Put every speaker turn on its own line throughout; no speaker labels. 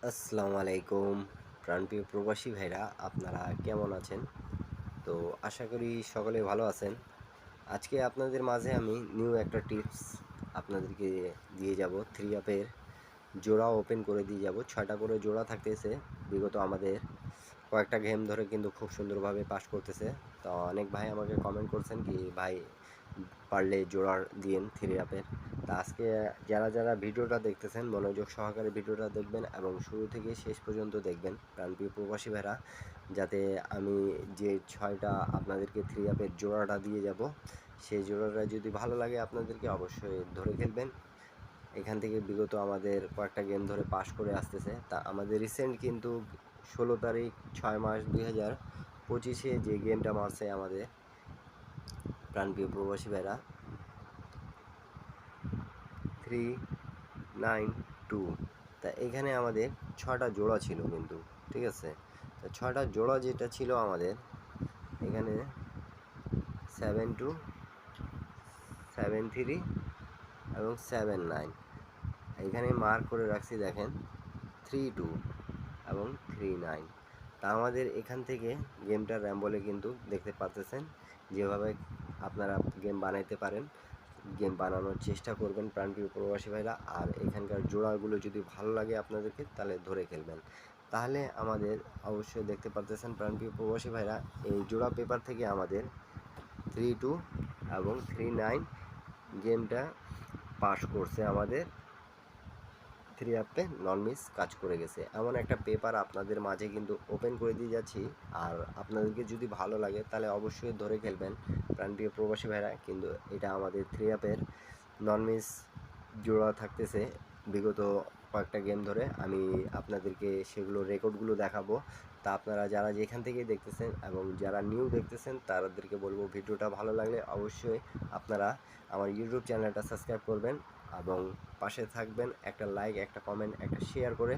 আসসালামু আলাইকুম প্রাণপ্রিয় প্রবাসী ভাইরা, আপনারা কেমন আছেন? তো আশা করি সকলে ভালো আছেন। আজকে আপনাদের মাঝে আমি নিউ একটা টিপস আপনাদেরকে দিয়ে যাব। থ্রি আপের জোড়া ওপেন করে দিয়ে যাব। 6টা করে জোড়া থাকতেছে। বিগত আমাদের কয়েকটা গেম ধরে কিন্তু খুব সুন্দরভাবে পাস করতেছে। তো অনেক ভাই আমাকে কমেন্ট করছেন কি ভাই পারলে জোড়ার দিন থ্রি আপের। তা আজকে যারা যারা ভিডিওটা দেখতেছেন মনোযোগ সহকারে ভিডিওটা দেখবেন এবং শুরু থেকে শেষ পর্যন্ত দেখবেন প্রাণপ্রিয় প্রবাসী ভাইরা, যাতে আমি যে 6টা আপনাদেরকে থ্রি আপের জোড়াটা দিয়ে যাব, সেই জোড়াটা যদি ভালো লাগে আপনাদেরকে অবশ্যই ধরে খেলবেন। এখান থেকে বিগত আমাদের কয়েকটা গেম ধরে পাস করে আসতেছে। তা আমাদের রিসেন্ট কিন্তু 16 তারিখ 6 মাস 2025 যে গেমটা মারছে আমাদের প্রাণপ্রিয় প্রবাসী ভাইরা 392। তা এখানে আমাদের 6টা জোড়া ছিল কিন্তু, ঠিক আছে। তা 6টা জোড়া যেটা ছিল আমাদের এখানে 72, 73 এবং 79 এখানে মার্ক করে রাখছি, দেখেন 32 এবং 39। তা আমাদের এখান থেকে গেমটা র্যাম্বলে কিন্তু দেখতে পাচ্ছেন যেভাবে আপনারা গেম বানাইতে পারেন, গেম বানানোর চেষ্টা করবেন প্রাণপ্রিয় প্রবাসী ভাইরা। আর এখানকার জোড়াগুলো যদি ভালো লাগে আপনাদেরকে তাহলে ধরে খেলবেন। তাহলে আমাদের অবশ্যই দেখতে পাচ্ছেন প্রাণপ্রিয় প্রবাসী ভাইরা, এই জোড়া পেপার থেকে আমাদের 32 এবং 39 গেমটা পাস করছে আমাদের থ্রি আপে নন মিস কাজ করে গেছে। এমন একটা পেপার আপনাদের মাঝে কিন্তু ওপেন করে দিয়ে যাচ্ছি। আর আপনাদেরকে যদি ভালো লাগে তাহলে অবশ্যই ধরে খেলবেন প্রাণপ্রিয় প্রবাসী ভাইরা। কিন্তু এটা আমাদের থ্রি আপের নন মিস জোড়া থাকতেছে বিগত কয়েকটা গেম ধরে। আমি আপনাদেরকে সেগুলো রেকর্ডগুলো দেখাবো। তা আপনারা যারা যেখান থেকে দেখতেছেন এবং যারা নিউ দেখতেছেন তাদেরকে বলবো ভিডিওটা ভালো লাগলে অবশ্যই আপনারা আমার ইউটিউব চ্যানেলটা সাবস্ক্রাইব করবেন এবং পাশে থাকবেন। একটা লাইক, একটা কমেন্ট, একটা শেয়ার করে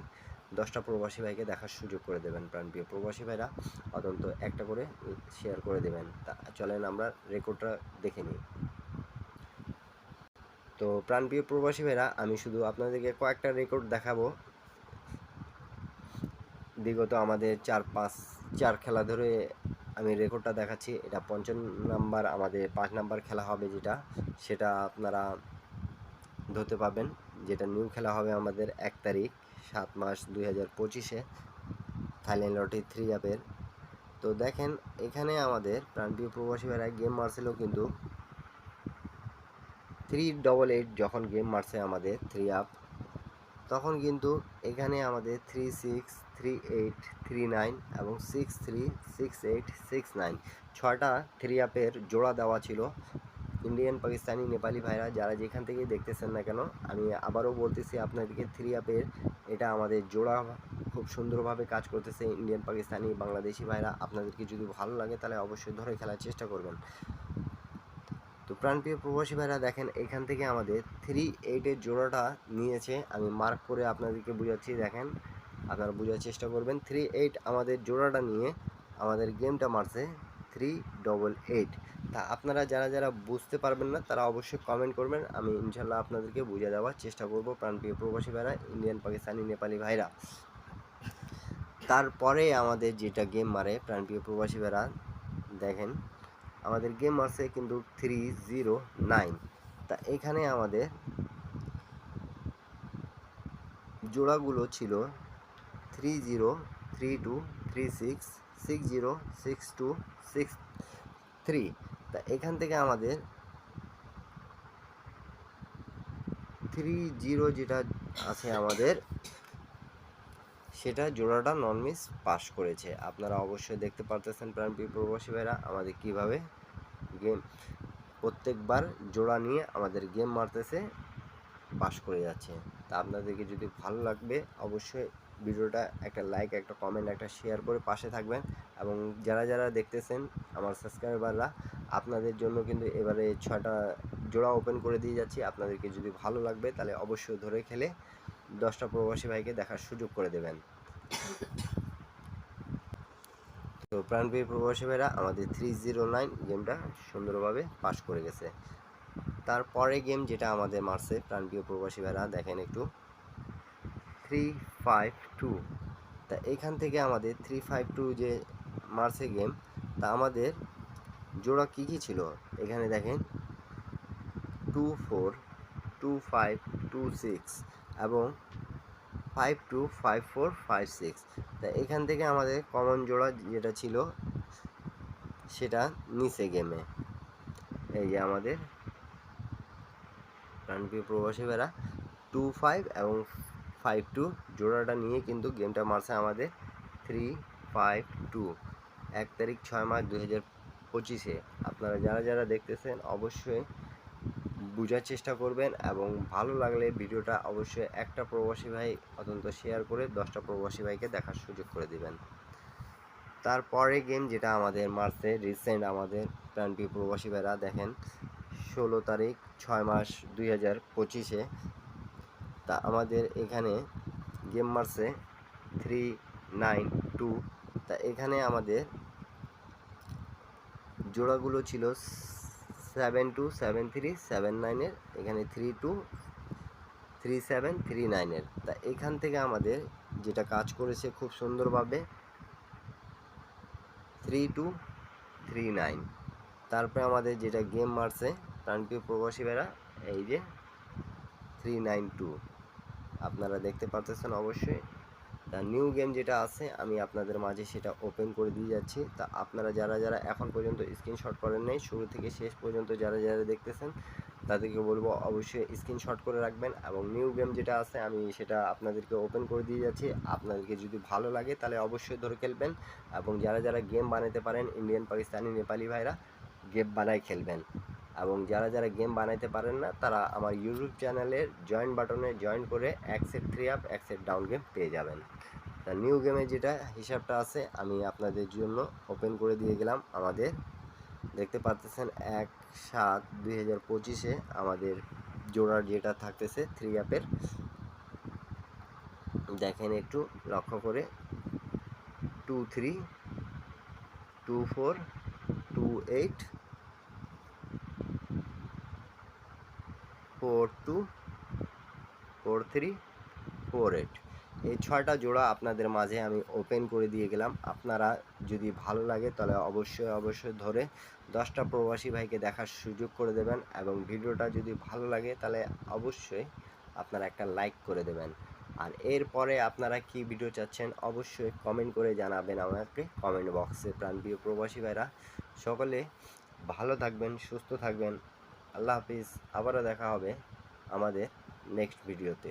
10টা প্রবাসী ভাইকে দেখার সুযোগ করে দেবেন প্রাণপ্রিয় প্রবাসী ভাইরা। অন্তত একটা করে শেয়ার করে দেবেন। তা চলেন আমরা রেকর্ডটা দেখে নিই। তো প্রাণপ্রিয় প্রবাসী ভাইরা, আমি শুধু আপনাদেরকে কয়েকটা রেকর্ড দেখাবো বিগত আমাদের 4 খেলা ধরে আমি রেকর্ডটা দেখাচ্ছি। এটা 55 নাম্বার, আমাদের 5 নাম্বার খেলা হবে যেটা, সেটা আপনারা ধরতে পাবেন। যেটা নিউ খেলা হবে আমাদের 1 তারিখ 7 মাস 2025 থাইল্যান্ড লটারি থ্রি আপের। তো দেখেন এখানে আমাদের প্রাণপ্রিয় প্রবাসী ভাইরা গেম মারছিল কিন্তু 388 যখন গেম মারছে আমাদের থ্রি আপ, তখন কিন্তু এখানে আমাদের 36, 38, 39 এবং 63, 68, 69 6টা থ্রি আপের জোড়া দেওয়া ছিল। ইন্ডিয়ান, পাকিস্তানি, নেপালি ভাইরা যারা যেখান থেকে দেখতেছেন না কেন, আমি আবারও বলতেছি আপনাদেরকে থ্রি আপের এটা আমাদের জোড়া খুব সুন্দরভাবে কাজ করতেছে। ইন্ডিয়ান, পাকিস্তানি, বাংলাদেশি ভাইরা, আপনাদেরকে যদি ভালো লাগে তাহলে অবশ্যই ধরে খেলার চেষ্টা করবেন। তো প্রাণপ্রিয় প্রবাসী ভাইরা দেখেন এখান থেকে আমাদের 38-এর জোড়াটা নিয়েছে। আমি মার্ক করে আপনাদেরকে বোঝাচ্ছি, দেখেন আপনারা বোঝার চেষ্টা করবেন। 38 আমাদের জোড়াটা নিয়ে আমাদের গেমটা মারছে 388। তা আপনারা যারা যারা বুঝতে পারবেন না তারা অবশ্যই কমেন্ট করবেন, আমি ইনশাল্লাহ আপনাদেরকে বুঝিয়ে দেওয়ার চেষ্টা করব প্রাণপ্রিয় প্রবাসী ভাইরা, ইন্ডিয়ান, পাকিস্তানি, নেপালি ভাইরা। তারপরে আমাদের যেটা গেম মারে প্রাণপ্রিয় প্রবাসী ভাইরা, দেখেন আমাদের গেম আছে কিন্তু 309। তা এখানে আমাদের জোড়াগুলো ছিল 30, 32, 36, 60, 62, 63। তা এখান থেকে আমাদের 30 যেটা আছে আমাদের, সেটা জোড়াটা নন মিস পাস করেছে। আপনারা অবশ্যই দেখতে পারতেছেন প্রাণপ্রিয় প্রবাসী ভাইরা আমাদের কীভাবে গেম প্রত্যেকবার জোড়া নিয়ে আমাদের গেম মারতেছে, পাস করে যাচ্ছে। তা আপনাদেরকে যদি ভালো লাগবে অবশ্যই ভিডিওটা একটা লাইক, একটা কমেন্ট, একটা শেয়ার করে পাশে থাকবেন। এবং যারা যারা দেখতেছেন আমার সাবস্ক্রাইবাররা, আপনাদের জন্য কিন্তু এবারে 6টা জোড়া ওপেন করে দিয়ে যাচ্ছি। আপনাদেরকে যদি ভালো লাগবে তাহলে অবশ্যই ধরে খেলে 10টা প্রবাসী ভাইকে দেখার সুযোগ করে দেবেন। তো প্রাণপ্রিয় প্রবাসী ভাইরা আমাদের 309 গেমটা সুন্দরভাবে পাস করে গেছে। তারপরে গেম যেটা আমাদের মারছে প্রাণপ্রিয় প্রবাসী ভাইরা, দেখেন একটু 352। তা এখান থেকে আমাদের 352 যে মারছে গেম, তা আমাদের জোড়া কী কী ছিল এখানে দেখেন 24, 25, 26 এবং 52, 54, 56। তা এখান থেকে আমাদের কমন জোড়া যেটা ছিল সেটা নিচে গেমে এই যে আমাদের প্রাণপ্রিয় প্রবাসী ভাইরা 25 এবং 52 জোড়াটা নিয়ে কিন্তু গেমটা মারছে আমাদের 352। 1 তারিখ 6 মাস 2025-এ। আপনারা যারা যারা দেখতেছেন অবশ্যই বোঝার চেষ্টা করবেন এবং ভালো লাগলে ভিডিওটা অবশ্যই একটা প্রবাসী ভাই অত্যন্ত শেয়ার করে 10টা প্রবাসী ভাইকে দেখার সুযোগ করে দিবেন। তারপরে গেম যেটা আমাদের মারছে রিসেন্ট আমাদের প্রাণপ্রিয় প্রবাসী ভাইরা দেখেন 16 তারিখ 6 মাস 2025-এ। তা আমাদের এখানে গেম মারছে 392। তা এখানে আমাদের জোড়াগুলো ছিল 72, 73, 79-এর, এখানে 32, 37, 39-এর। তা এখান থেকে আমাদের যেটা কাজ করেছে খুব সুন্দরভাবে 32, 39। তারপরে আমাদের যেটা গেম মারছে প্রাণপ্রিয় প্রবাসী ভাইরা এই যে 392 আপনারা দেখতে পারতেছেন অবশ্যই। তা নিউ গেম যেটা আছে আমি আপনাদের মাঝে সেটা ওপেন করে দিয়ে যাচ্ছি। তা আপনারা যারা যারা এখন পর্যন্ত স্ক্রিনশট করেন নাই, শুরু থেকে শেষ পর্যন্ত যারা যারা দেখতেছেন তাদেরকে বলবো অবশ্যই স্ক্রিনশট করে রাখবেন এবং নিউ গেম যেটা আছে আমি সেটা আপনাদেরকে ওপেন করে দিয়ে যাচ্ছি। আপনাদেরকে যদি ভালো লাগে তাহলে অবশ্যই ধরে খেলবেন এবং যারা যারা গেম বানাতে পারেন ইন্ডিয়ান, পাকিস্তানি, নেপালি ভাইরা গেম বানাই খেলবেন এবং যারা যারা গেম বানাইতে পারেন না তারা আমার ইউটিউব চ্যানেলের জয়েন বাটনে জয়েন করে এক সেট 3 আপ এক সেট ডাউন গেম পেয়ে যাবেন। তা নিউ গেমে যেটা হিসাবটা আছে আমি আপনাদের জন্য ওপেন করে দিয়ে গেলাম। আমাদের দেখতে পাচ্ছেন 1/7/2025-এ আমাদের জোড়ার যেটা থাকতেছে 3 অ্যাপের দেখেন একটু লক্ষ্য করে 23, 24, 28, 42, 43, 48 এই 6টা জোড়া আপনাদের মাঝে আমি ওপেন করে দিয়ে গেলাম। আপনারা যদি ভালো লাগে তাহলে অবশ্যই অবশ্যই ধরে 10টা প্রবাসী ভাইকে দেখার সুযোগ করে দেবেন এবং ভিডিওটা যদি ভালো লাগে তাহলে অবশ্যই আপনারা একটা লাইক করে দেবেন। আর এরপরে আপনারা কি ভিডিও চাচ্ছেন অবশ্যই কমেন্ট করে জানাবেন আমাকে কমেন্ট বক্সে। প্রাণপ্রিয় প্রবাসী ভাইরা সকলে ভালো থাকবেন, সুস্থ থাকবেন। আল্লাহ হাফিজ। আবারও দেখা হবে আমাদের নেক্সট ভিডিওতে।